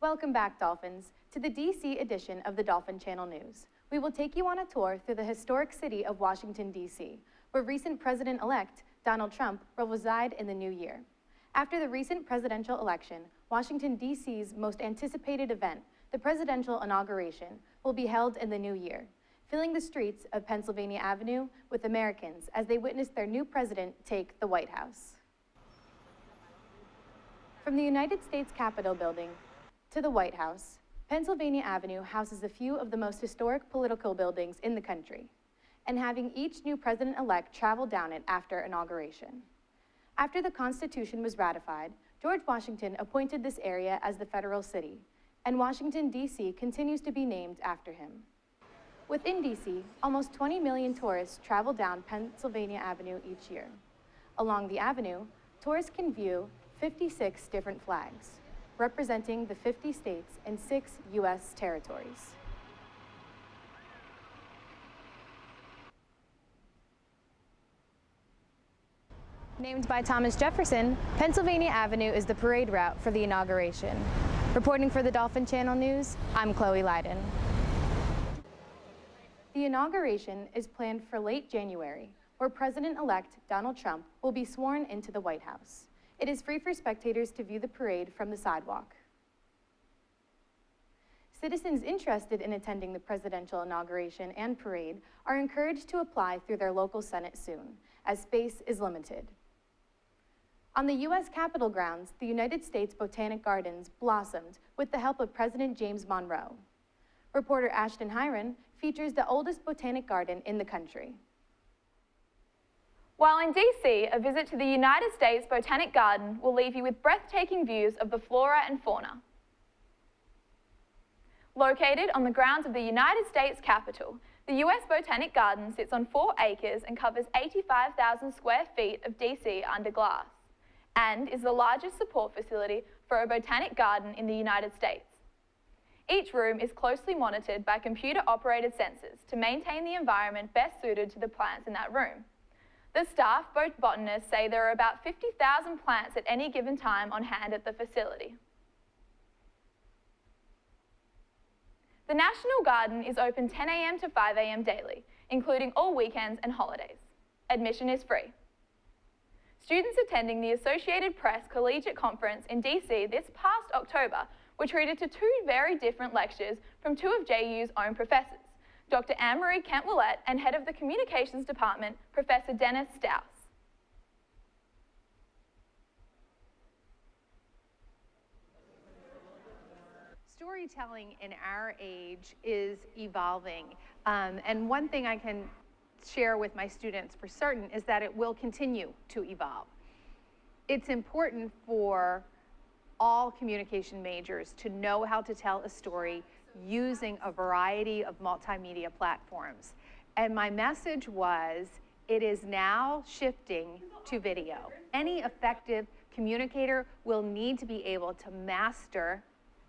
Welcome back, Dolphins, to the DC edition of the Dolphin Channel News. We will take you on a tour through the historic city of Washington, D.C., where recent President-elect Donald Trump will reside in the new year. After the recent presidential election, Washington, D.C.'s most anticipated event, the presidential inauguration, will be held in the new year, filling the streets of Pennsylvania Avenue with Americans as they witness their new president take the White House. From the United States Capitol building to the White House, Pennsylvania Avenue houses a few of the most historic political buildings in the country, and having each new president-elect travel down it after inauguration. After the Constitution was ratified, George Washington appointed this area as the federal city, and Washington, D.C. continues to be named after him. Within D.C., almost 20 million tourists travel down Pennsylvania Avenue each year. Along the avenue, tourists can view 56 different flags, representing the 50 states and 6 U.S. territories. Named by Thomas Jefferson, Pennsylvania Avenue is the parade route for the inauguration. Reporting for the Dolphin Channel News, I'm Chloe Leiden. The inauguration is planned for late January, where President-elect Donald Trump will be sworn into the White House. It is free for spectators to view the parade from the sidewalk. Citizens interested in attending the presidential inauguration and parade are encouraged to apply through their local Senate soon, as space is limited. On the U.S. Capitol grounds, the United States Botanic Gardens blossomed with the help of President James Monroe. Reporter Ashton Hiron features the oldest botanic garden in the country. While in DC, a visit to the United States Botanic Garden will leave you with breathtaking views of the flora and fauna. Located on the grounds of the United States Capitol, the U.S. Botanic Garden sits on 4 acres and covers 85,000 square feet of DC under glass, and is the largest support facility for a botanic garden in the United States. Each room is closely monitored by computer-operated sensors to maintain the environment best suited to the plants in that room. The staff botanists say there are about 50,000 plants at any given time on hand at the facility. The National Garden is open 10 a.m. to 5 a.m. daily, including all weekends and holidays. Admission is free. Students attending the Associated Press Collegiate Conference in DC this past October were treated to 2 very different lectures from 2 of JU's own professors, Dr. Anne-Marie Kent-Willett and Head of the Communications Department, Professor Dennis Strauss. Storytelling in our age is evolving, and one thing I can share with my students for certain is that it will continue to evolve. It's important for all communication majors to know how to tell a story using a variety of multimedia platforms. And my message was, it is now shifting to video. Any effective communicator will need to be able to master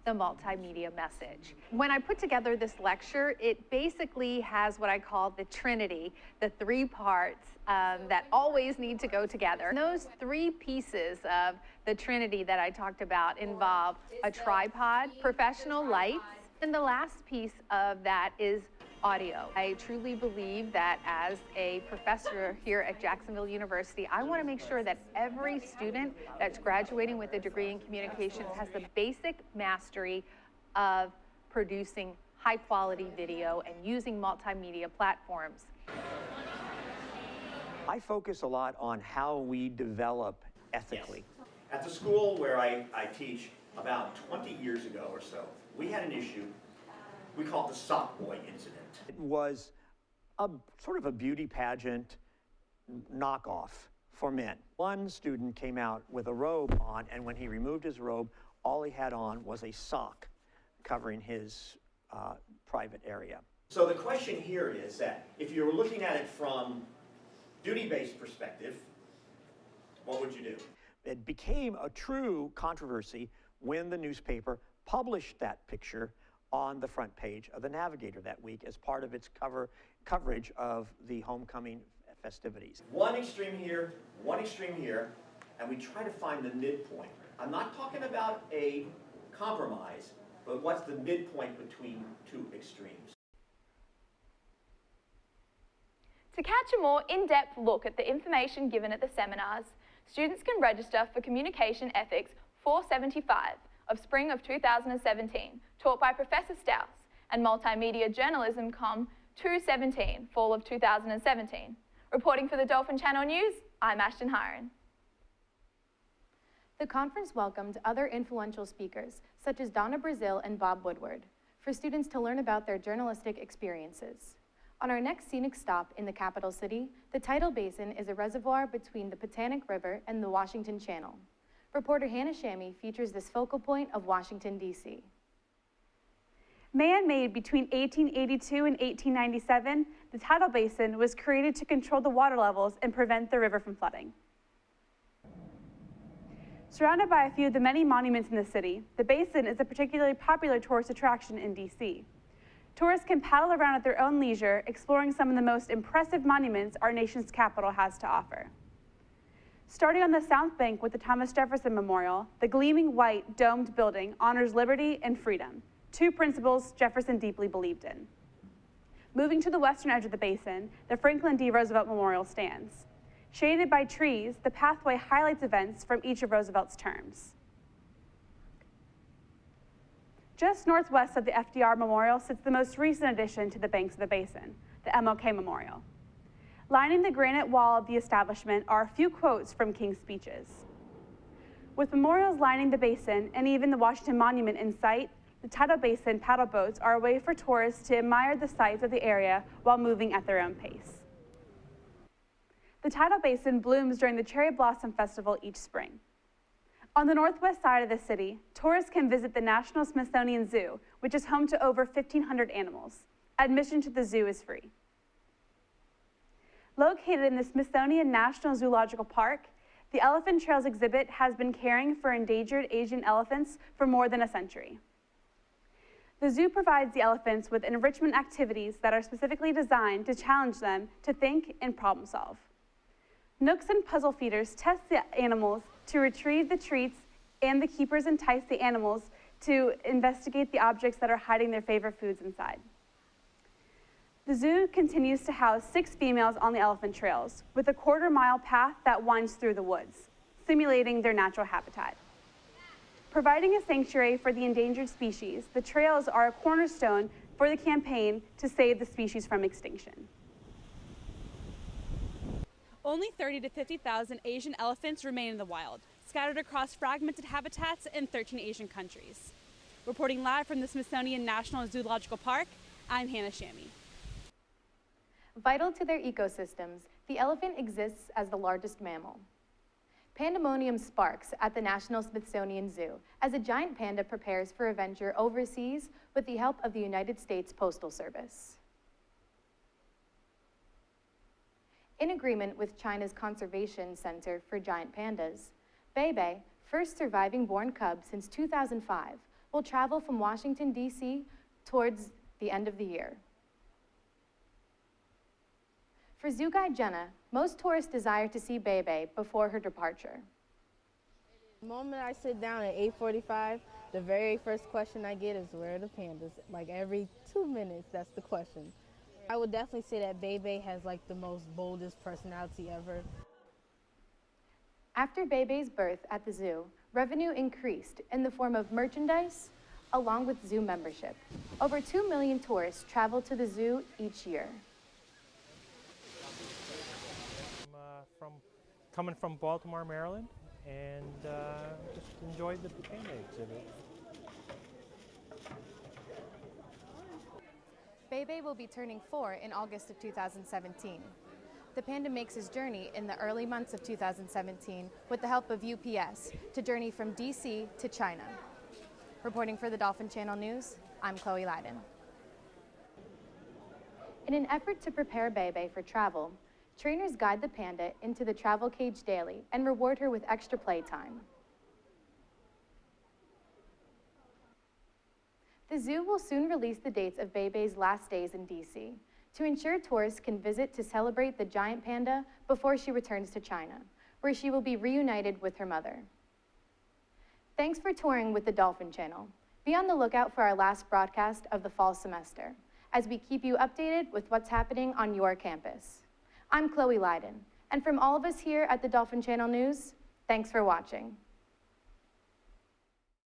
the multimedia message. When I put together this lecture, it basically has what I call the Trinity, the 3 parts that always need to go together. And those 3 pieces of the Trinity that I talked about involve a tripod, professional lights, and the last piece of that is audio. I truly believe that as a professor here at Jacksonville University, I want to make sure that every student that's graduating with a degree in communications has the basic mastery of producing high quality video and using multimedia platforms. I focus a lot on how we develop ethically. Yes. At the school where I teach, about 20 years ago or so, we had an issue we call it the sock boy incident. It was a sort of a beauty pageant knockoff for men. One student came out with a robe on, and when he removed his robe, all he had on was a sock covering his private area. So the question here is that if you were looking at it from duty-based perspective, what would you do? It became a true controversy when the newspaper published that picture on the front page of the Navigator that week as part of its coverage of the homecoming festivities. One extreme here, and we try to find the midpoint. I'm not talking about a compromise, but what's the midpoint between two extremes? To catch a more in-depth look at the information given at the seminars, students can register for Communication Ethics 475 of spring of 2017, taught by Professor Staus, and Multimedia Journalism Com 217, fall of 2017. Reporting for the Dolphin Channel News, I'm Ashton Hiron. The conference welcomed other influential speakers, such as Donna Brazil and Bob Woodward, for students to learn about their journalistic experiences. On our next scenic stop in the capital city, the Tidal Basin is a reservoir between the Potomac River and the Washington Channel. Reporter Hannah Shammy features this focal point of Washington, D.C. Man-made between 1882 and 1897, the Tidal Basin was created to control the water levels and prevent the river from flooding. Surrounded by a few of the many monuments in the city, the basin is a particularly popular tourist attraction in D.C. Tourists can paddle around at their own leisure, exploring some of the most impressive monuments our nation's capital has to offer. Starting on the South Bank with the Thomas Jefferson Memorial, the gleaming white domed building honors liberty and freedom, two principles Jefferson deeply believed in. Moving to the western edge of the basin, the Franklin D. Roosevelt Memorial stands. Shaded by trees, the pathway highlights events from each of Roosevelt's terms. Just northwest of the FDR Memorial sits the most recent addition to the banks of the basin, the MLK Memorial. Lining the granite wall of the establishment are a few quotes from King's speeches. With memorials lining the basin and even the Washington Monument in sight, the Tidal Basin paddle boats are a way for tourists to admire the sights of the area while moving at their own pace. The Tidal Basin blooms during the Cherry Blossom Festival each spring. On the northwest side of the city, tourists can visit the National Smithsonian Zoo, which is home to over 1,500 animals. Admission to the zoo is free. Located in the Smithsonian National Zoological Park, the Elephant Trails exhibit has been caring for endangered Asian elephants for more than a century. The zoo provides the elephants with enrichment activities that are specifically designed to challenge them to think and problem solve. Nooks and puzzle feeders test the animals to retrieve the treats, and the keepers entice the animals to investigate the objects that are hiding their favorite foods inside. The zoo continues to house 6 females on the elephant trails, with a quarter-mile path that winds through the woods, simulating their natural habitat. Providing a sanctuary for the endangered species, the trails are a cornerstone for the campaign to save the species from extinction. Only 30 to 50,000 Asian elephants remain in the wild, scattered across fragmented habitats in 13 Asian countries. Reporting live from the Smithsonian National Zoological Park, I'm Hannah Shammy. Vital to their ecosystems, the elephant exists as the largest mammal. Pandemonium sparks at the National Smithsonian Zoo as a giant panda prepares for a venture overseas with the help of the United States Postal Service. In agreement with China's Conservation Center for Giant Pandas, Beibei, first surviving born cub since 2005, will travel from Washington, D.C. towards the end of the year. For zoo guide Jenna, most tourists desire to see Beibei before her departure. The moment I sit down at 8:45, the very first question I get is, where are the pandas? Like every 2 minutes, that's the question. I would definitely say that Beibei has like the most boldest personality ever. After Beibei's birth at the zoo, revenue increased in the form of merchandise along with zoo membership. Over 2 million tourists travel to the zoo each year. Coming from Baltimore, Maryland, and just enjoyed the panda exhibit. Beibei will be turning 4 in August of 2017. The panda makes his journey in the early months of 2017 with the help of UPS to journey from DC to China. Reporting for the Dolphin Channel News, I'm Chloe Leiden. In an effort to prepare Beibei for travel, trainers guide the panda into the travel cage daily and reward her with extra playtime. The zoo will soon release the dates of Beibei's last days in DC to ensure tourists can visit to celebrate the giant panda before she returns to China, where she will be reunited with her mother. Thanks for touring with the Dolphin Channel. Be on the lookout for our last broadcast of the fall semester, as we keep you updated with what's happening on your campus. I'm Chloe Leiden, and from all of us here at the Dolphin Channel News, thanks for watching.